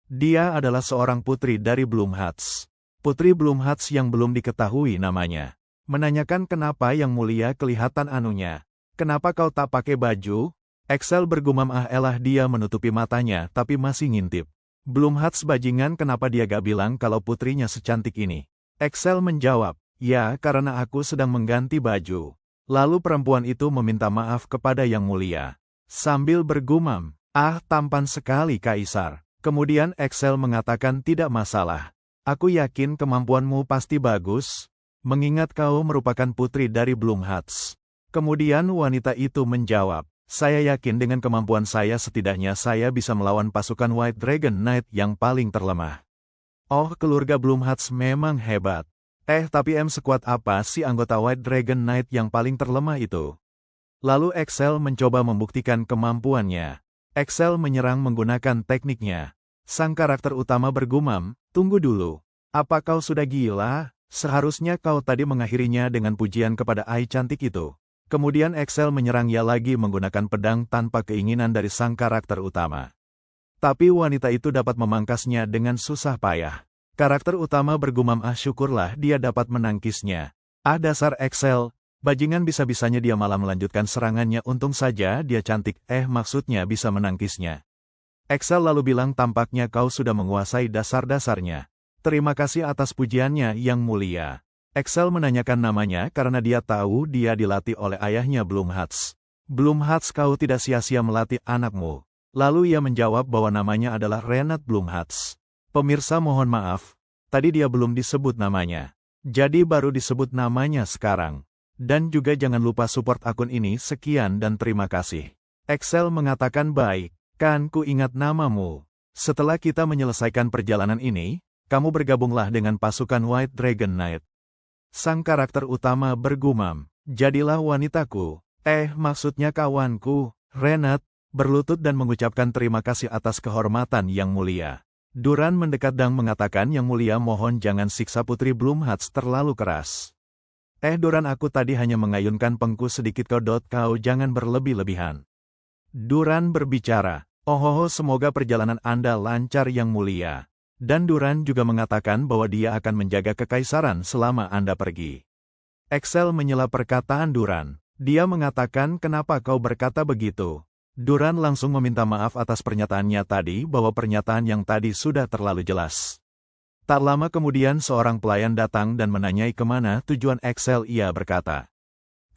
Dia adalah seorang putri dari Bloomhats. Putri Bloomhats yang belum diketahui namanya. Menanyakan kenapa Yang Mulia kelihatan anunya. Kenapa kau tak pakai baju? Excel bergumam elah dia menutupi matanya tapi masih ngintip. Bloomhats bajingan kenapa dia gak bilang kalau putrinya secantik ini? Excel menjawab, ya karena aku sedang mengganti baju. Lalu perempuan itu meminta maaf kepada Yang Mulia. Sambil bergumam, tampan sekali Kaisar. Kemudian Excel mengatakan tidak masalah. Aku yakin kemampuanmu pasti bagus, mengingat kau merupakan putri dari Bloomhats. Kemudian wanita itu menjawab, saya yakin dengan kemampuan saya setidaknya saya bisa melawan pasukan White Dragon Knight yang paling terlemah. Oh, keluarga Bloomhats memang hebat. Tapi sekuat apa sih anggota White Dragon Knight yang paling terlemah itu? Lalu Excel mencoba membuktikan kemampuannya. Excel menyerang menggunakan tekniknya. Sang karakter utama bergumam, tunggu dulu. Apa kau sudah gila? Seharusnya kau tadi mengakhirinya dengan pujian kepada Ai cantik itu. Kemudian Excel menyerang ia lagi menggunakan pedang tanpa keinginan dari sang karakter utama. Tapi wanita itu dapat memangkasnya dengan susah payah. Karakter utama bergumam syukurlah dia dapat menangkisnya. Dasar Excel, bajingan bisa-bisanya dia malah melanjutkan serangannya untung saja dia cantik maksudnya bisa menangkisnya. Excel lalu bilang tampaknya kau sudah menguasai dasar-dasarnya. Terima kasih atas pujiannya Yang Mulia. Excel menanyakan namanya karena dia tahu dia dilatih oleh ayahnya Bloomhats. Bloomhats kau tidak sia-sia melatih anakmu. Lalu ia menjawab bahwa namanya adalah Renat Bloomhats. Pemirsa mohon maaf, tadi dia belum disebut namanya. Jadi baru disebut namanya sekarang. Dan juga jangan lupa support akun ini sekian dan terima kasih. Excel mengatakan baik, kan ku ingat namamu. Setelah kita menyelesaikan perjalanan ini, kamu bergabunglah dengan pasukan White Dragon Knight. Sang karakter utama bergumam, jadilah wanitaku, maksudnya kawanku, Renat, berlutut dan mengucapkan terima kasih atas kehormatan Yang Mulia. Duran mendekat dan mengatakan Yang Mulia mohon jangan siksa putri Bloomhats terlalu keras. Duran aku tadi hanya mengayunkan pengku sedikit kau jangan berlebih-lebihan. Duran berbicara, semoga perjalanan Anda lancar Yang Mulia. Dan Duran juga mengatakan bahwa dia akan menjaga kekaisaran selama Anda pergi. Excel menyela perkataan Duran. Dia mengatakan kenapa kau berkata begitu. Duran langsung meminta maaf atas pernyataannya tadi bahwa pernyataan yang tadi sudah terlalu jelas. Tak lama kemudian seorang pelayan datang dan menanyai kemana tujuan Excel. Ia berkata,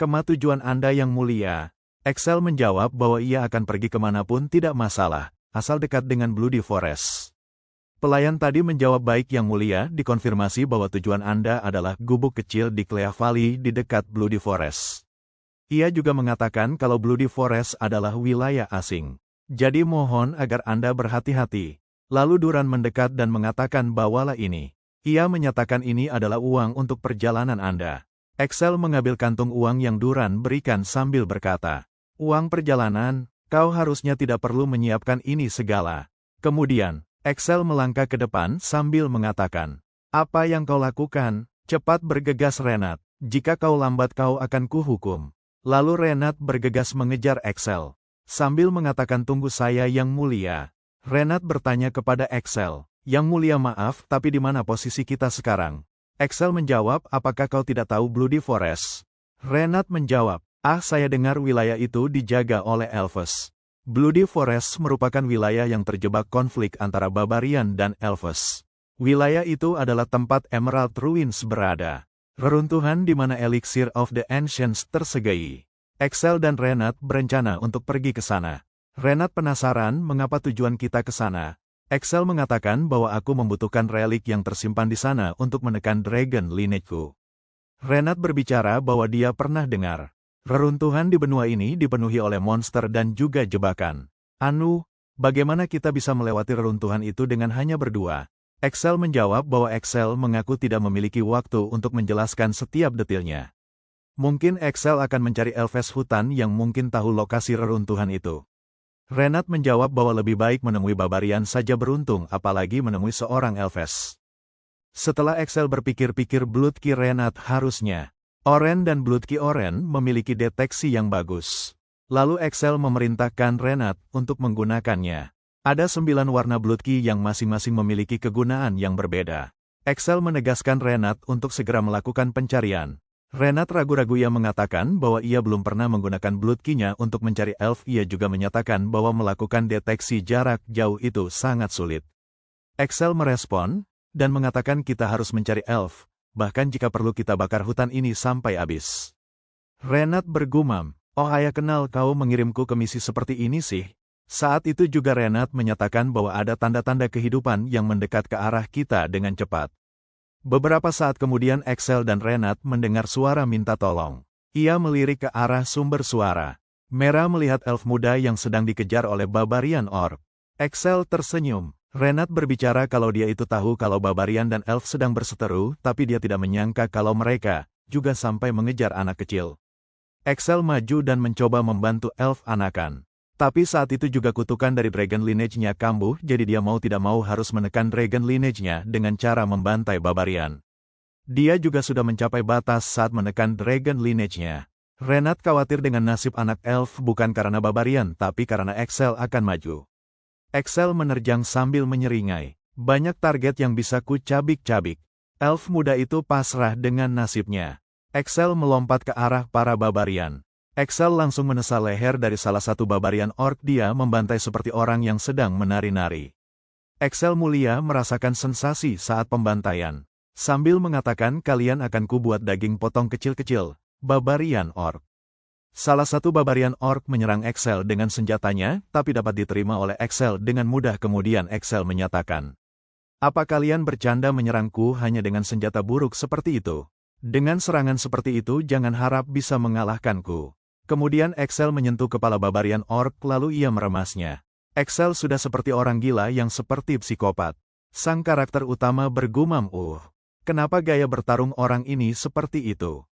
"Kemana tujuan Anda Yang Mulia?" Excel menjawab bahwa ia akan pergi kemanapun tidak masalah, asal dekat dengan Bloody Forest. Pelayan tadi menjawab baik Yang Mulia, dikonfirmasi bahwa tujuan Anda adalah gubuk kecil di Clea Valley di dekat Bloody Forest. Ia juga mengatakan kalau Bloody Forest adalah wilayah asing. Jadi mohon agar Anda berhati-hati. Lalu Duran mendekat dan mengatakan bawalah ini. Ia menyatakan ini adalah uang untuk perjalanan Anda. Excel mengambil kantung uang yang Duran berikan sambil berkata, uang perjalanan, kau harusnya tidak perlu menyiapkan ini segala. Kemudian, Excel melangkah ke depan sambil mengatakan, apa yang kau lakukan? Cepat bergegas Renat, jika kau lambat kau akan kuhukum. Lalu Renat bergegas mengejar Excel. Sambil mengatakan tunggu saya Yang Mulia. Renat bertanya kepada Excel, Yang Mulia maaf tapi di mana posisi kita sekarang? Excel menjawab apakah kau tidak tahu Bloody Forest? Renat menjawab, saya dengar wilayah itu dijaga oleh Elves. Bloody Forest merupakan wilayah yang terjebak konflik antara Barbarian dan Elves. Wilayah itu adalah tempat Emerald Ruins berada. Reruntuhan di mana Elixir of the Ancients tersegai. Excel dan Renat berencana untuk pergi ke sana. Renat penasaran mengapa tujuan kita ke sana. Excel mengatakan bahwa aku membutuhkan relik yang tersimpan di sana untuk menekan Dragon Lineage-ku. Renat berbicara bahwa dia pernah dengar. Reruntuhan di benua ini dipenuhi oleh monster dan juga jebakan. Bagaimana kita bisa melewati reruntuhan itu dengan hanya berdua? Excel menjawab bahwa Excel mengaku tidak memiliki waktu untuk menjelaskan setiap detailnya. Mungkin Excel akan mencari Elves hutan yang mungkin tahu lokasi reruntuhan itu. Renat menjawab bahwa lebih baik menemui Barbarian saja beruntung apalagi menemui seorang Elves. Setelah Excel berpikir-pikir Bloodkey Renat harusnya. Oren dan Bloodkey Oren memiliki deteksi yang bagus. Lalu Excel memerintahkan Renat untuk menggunakannya. Ada 9 warna blood key yang masing-masing memiliki kegunaan yang berbeda. Excel menegaskan Renat untuk segera melakukan pencarian. Renat ragu-ragu ia mengatakan bahwa ia belum pernah menggunakan blood key-nya untuk mencari elf. Ia juga menyatakan bahwa melakukan deteksi jarak jauh itu sangat sulit. Excel merespon, dan mengatakan kita harus mencari elf, bahkan jika perlu kita bakar hutan ini sampai habis. Renat bergumam, "Oh, ayah kenal kau mengirimku ke misi seperti ini sih." Saat itu juga Renat menyatakan bahwa ada tanda-tanda kehidupan yang mendekat ke arah kita dengan cepat. Beberapa saat kemudian Excel dan Renat mendengar suara minta tolong. Ia melirik ke arah sumber suara. Mera melihat elf muda yang sedang dikejar oleh barbarian orc. Excel tersenyum. Renat berbicara kalau dia itu tahu kalau barbarian dan elf sedang berseteru, tapi dia tidak menyangka kalau mereka juga sampai mengejar anak kecil. Excel maju dan mencoba membantu elf anakan. Tapi saat itu juga kutukan dari Dragon Lineage-nya kambuh, jadi dia mau tidak mau harus menekan Dragon Lineage-nya dengan cara membantai barbarian. Dia juga sudah mencapai batas saat menekan Dragon Lineage-nya. Renat khawatir dengan nasib anak elf bukan karena barbarian tapi karena Excel akan maju. Excel menerjang sambil menyeringai. Banyak target yang bisa ku cabik-cabik. Elf muda itu pasrah dengan nasibnya. Excel melompat ke arah para barbarian. Excel langsung menesa leher dari salah satu barbarian orc. Dia membantai seperti orang yang sedang menari-nari. Excel mulia merasakan sensasi saat pembantaian. Sambil mengatakan kalian akan kubuat daging potong kecil-kecil, barbarian orc. Salah satu barbarian orc menyerang Excel dengan senjatanya, tapi dapat diterima oleh Excel dengan mudah. Kemudian Excel menyatakan, "Apa kalian bercanda menyerangku hanya dengan senjata buruk seperti itu? Dengan serangan seperti itu jangan harap bisa mengalahkanku." Kemudian Excel menyentuh kepala barbarian orc lalu ia meremasnya. Excel sudah seperti orang gila yang seperti psikopat. Sang karakter utama bergumam, kenapa gaya bertarung orang ini seperti itu?"